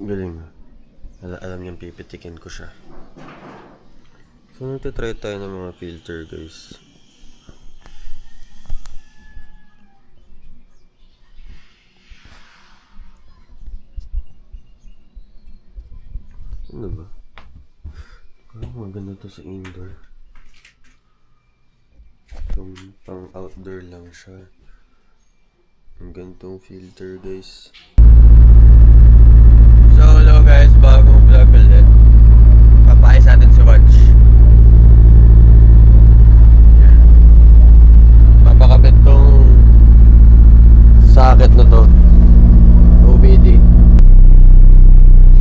Galing. Alam niyang pipitikin ko siya. So, nagtitry tayo ng mga filter, guys. Ano ba? Parang maganda to sa indoor. Yung pang outdoor lang siya. Ang gantong filter, guys. So, hello guys, bagong vlog ulit. Papakis natin si Watch. Papakapit tong socket na to. OBD.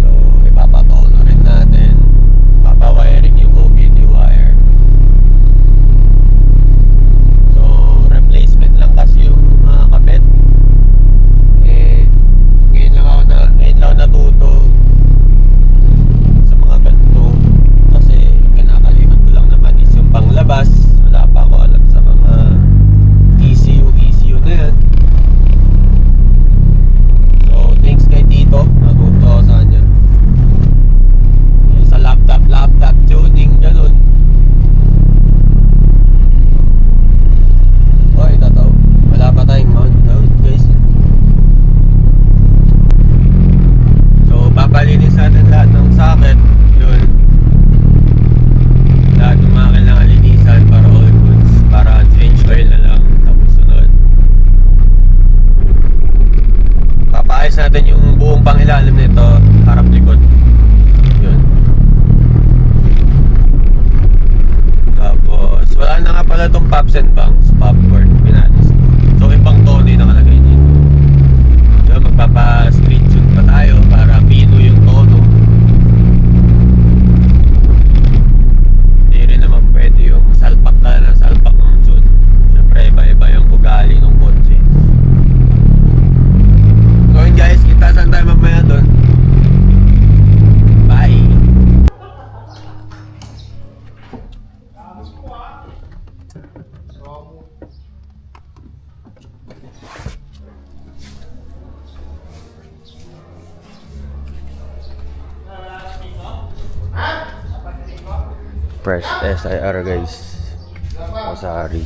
So, ipapatol na rin natin. Papawiring yung OBD wire. So, replacement lang kasi yung mga kabit. Ngayon lang natuto sa mga ganito kasi kinakalimutan ko lang naman is yung panglabas. Wala pa ako alam sa mga ECU na yan. So thanks kay Tito, natuto ako sa kanya. Sa laptop tuning, ganun. Oy, tataw, wala pa tayong mount, guys. Papalinis natin lahat ng socket. Yun. Lahat ng mga kailangan linisan para all goods. Para change oil na lang. Tapos sunod. Papaayos natin yung buong pangilalim nito. Harap likod. Yun. Tapos wala na nga pala itong pops and bangs. Popcorn. Pinalis. So ibang tono yung nakalagay dito. So magpapa-street tune pa tayo para pino yung tono. Hindi rin naman pwede yung salpak ka ng salpak ng tune. Siyempre iba-iba yung ugali ng kotse. So yun guys, kita saan tayo mamaya doon. Bye! Fresh SIR guys. Masari.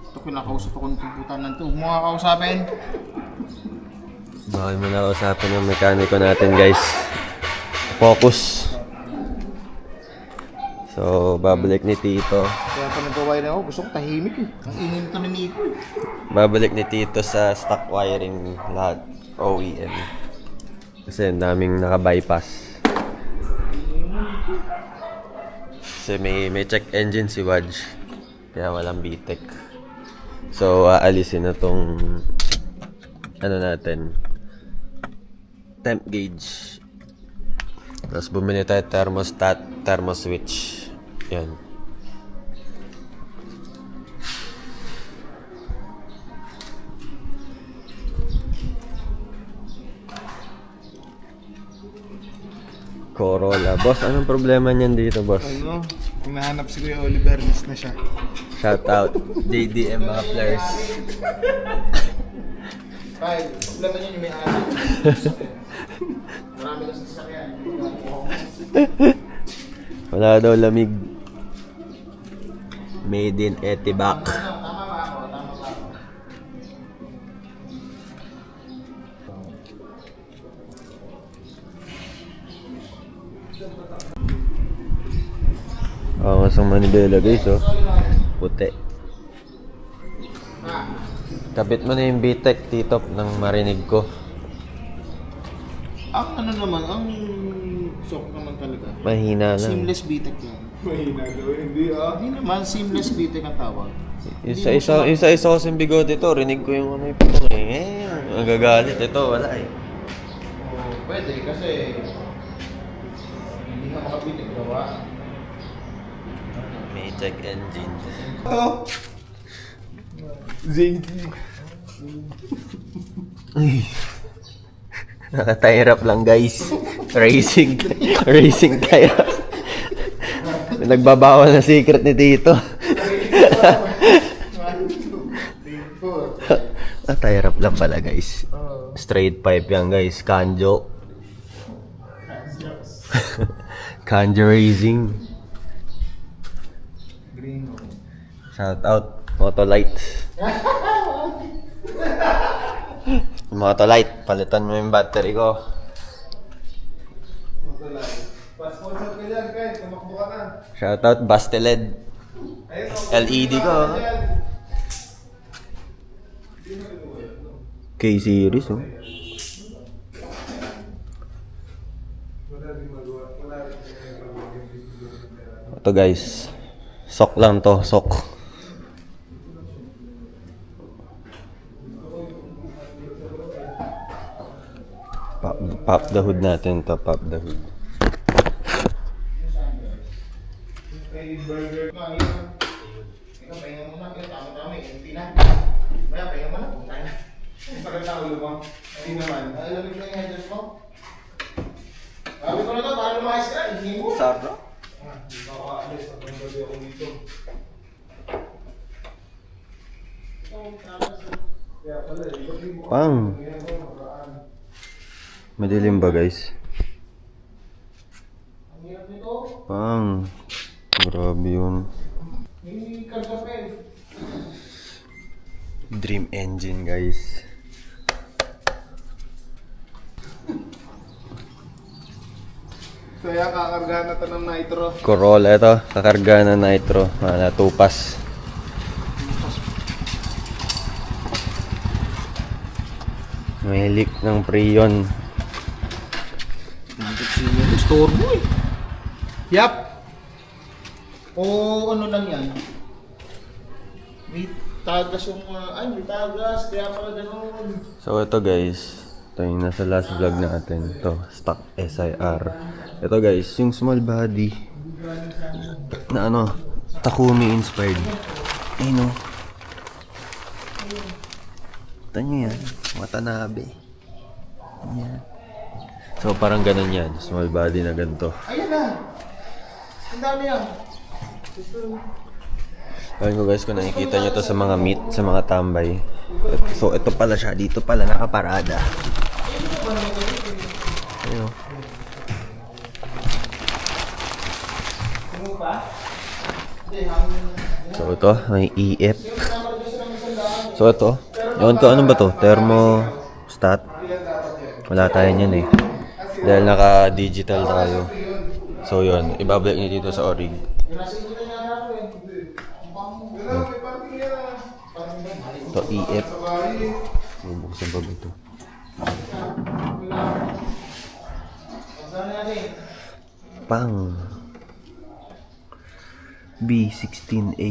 Ito kinakausap ako ng tumputan ng ito. Mga kausapin. Bakit mo na usapin ng mekaniko natin guys. Focus. So, babalik ni Tito. Kaya pa nagpawire ako, gusto ko tahimik eh. Ang ingin ito ni Nico eh. Babalik ni Tito sa stock wiring lahat. OEM. Kasi daming naka-bypass. Kasi may check engine si Wadj. Kaya walang BTEC. So, aalisin na tong ano natin, temp gauge. Tapos bumili tayo thermostat, thermoswitch. Yan. Corolla. Boss, anong problema niyan dito, boss? Ano? Hinahanap si Kuya Oliver, miss na siya. Shout out JDM mga players. Ay, problema niya yung may anak. Marami kasi sasakyan. Wala daw lamig. Made in Etibac. Tama ba ako? Tama ba ako? Ang manibela guys, oh. Puti. Kapit mo na yung BTEC, Tito, nang marinig ko. Ang ano naman, ang sok naman talaga. Mahina lang. Seamless BTEC lang. Mahina daw, hindi ah. Hindi naman, seamless BTEC ang tawag. Isa ko sa bigote ito, rinig ko yung ano yung pitong eh. Ang gagalit ito, wala eh. Oh, pwede kasi hindi nga makabitig gawa. May check engine. Ito. Ay. Naka-tie up lang guys. Racing. Racing tie up. Nagbabawal na secret ni Tito. Tie up lang pala guys. Straight pipe yan guys. Kanjo. Kanjo Racing. Shout out Motolite. Motolite, palitan mo yung battery ko. Pasponsor ka dyan, guys. Tumakbo ka na. Shout out Basteled. LED ko. K-series oh. Ito guys. Sok lang to, sok. Pop the hood natin to, pop the hood. Burger. Ikaw, pahinga muna. Tama-tama eh. Hindi na. Kaya, pahinga muna. Punta na. Parang sa ulo mo. Hindi naman. Alamig na yung headers mo. Sabi ko na to, para lumayas ka. Hindi mo. Sarap. Hindi ka makaalis. At ang gabi ako dito. Kaya pala, Pang. Madilim ba guys? ang hirap nito. Pang. Grabe yun. May kagapel. Dream engine guys. So yan, kakargahan na ito ng nitro. Corolla ito, kakarga na nitro. Tupas. May leak ng Prion. Store mo eh. Yap. O ano lang yan. May tagas yung may tagas. Kaya pala ganun. So ito guys, ito yung nasa last vlog natin. Ito, stock SIR. Ito guys, yung small body na ano, Takumi inspired. Ayun o. Ito nyo yan, Watanabe. Yan. So parang ganun yan, small body na ganito. Ayan na. Ang dami yan. Ayun ko guys, kung nakikita nyo to sa mga meet, sa mga tambay. So ito pala siya, dito pala nakaparada. Ayun o. So ito, may EF. So ito, yun ko, ano ba to? Thermostat. Wala tayo niyan eh. Dahil naka-digital tayo. So yun, ibabalik niyo dito sa Orig. Ito, EF. Bubuksan pa ba ito? Pang B16A.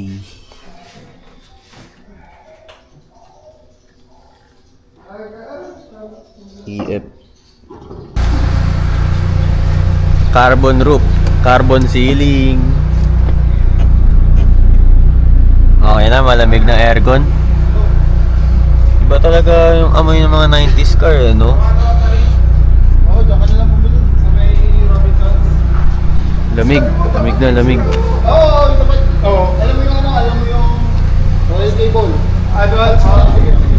EF. Carbon roof, carbon ceiling. Okay na, malamig na aircon. Iba talaga yung amoy ng mga 90s car, no? Oo, diyan ka nalang bumili. Sa may Robinson. Lamig, lamig na lamig. Oo, ito pa. Oo. Alam mo yung ano, alam mo yung royal cable. Advance. Sige, sige.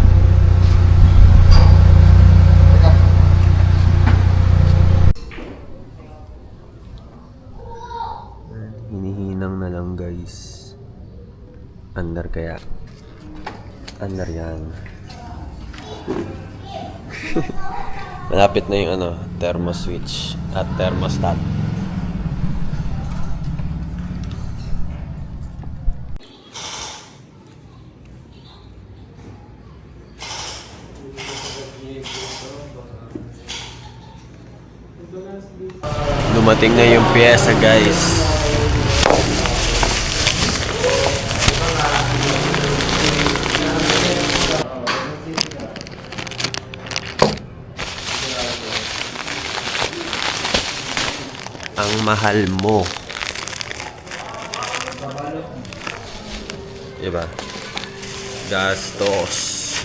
Hinihinang na lang guys. Under kaya? Under yan. Malapit na yung ano, thermo switch at thermostat. Dumating na yung piyesa guys. Ang mahal mo. Diba? Gastos.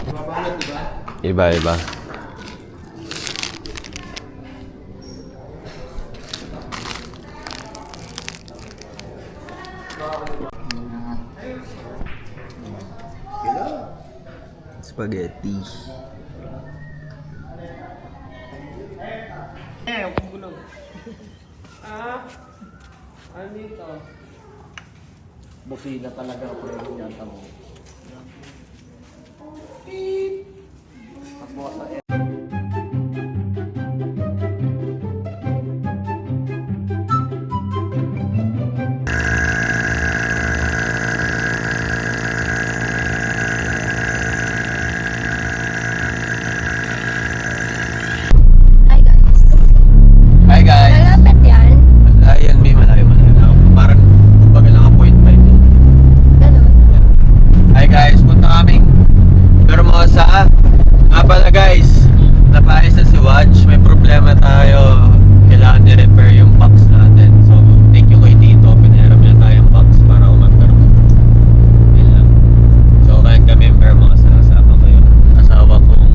Mabalot, di ba? Iba-iba. Spaghetti. Busina talaga ako yung yata mo. Hi guys. Hi guys! Malapit yan. Ayan, may malayo. Parang kumbaga lang appointment. Ganun. Hi guys, punta kaming Hermosa. Nga pala guys, napaayos na si Watch. May problema tayo. Kailangan i-repair yung box natin. So, thank you kay Tito. Pinahiram niya tayong box para umagkaroon. Yun lang. So, kain kami yung Hermosa. Kasama ko yung asawa kong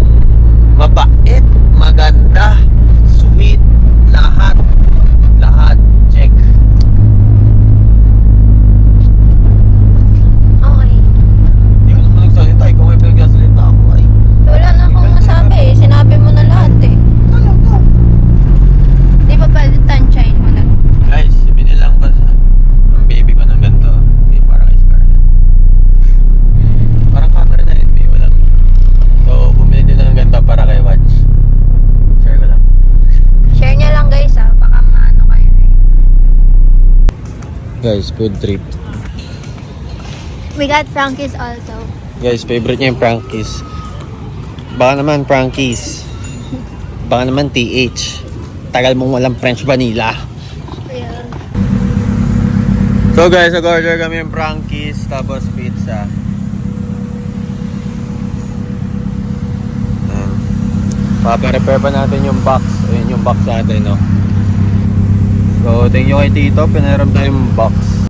mabait, maganda, sweet, lahat. Lahat. Check. Okay. Hindi ko naman nagsalita. Kung may pinagsasalita ako ay Wala na akong masabi eh. Sinabi mo na lahat eh. talaga. Di ba pwede tansyahin mo na? Guys, binilang ko sa ang baby ko ng ganito. Okay, para kay Scarlett. Parang camera na NB, wala. So, bumili din ng ganito para kay Watch. Share ko lang. Share niya lang guys ah. Baka maano kayo eh. Guys, food trip. We got Frankie's also. Guys, favorite niya yung Frankie's. Baka naman Frankie's. Baka naman TH. Tagal mong walang French vanilla. Real. So guys, nag-order kami yung Frankie's tapos pizza. Papa-repair pa natin yung box. Ayun yung box natin, no? So, thank you kay Tito. Pinahiram tayong box.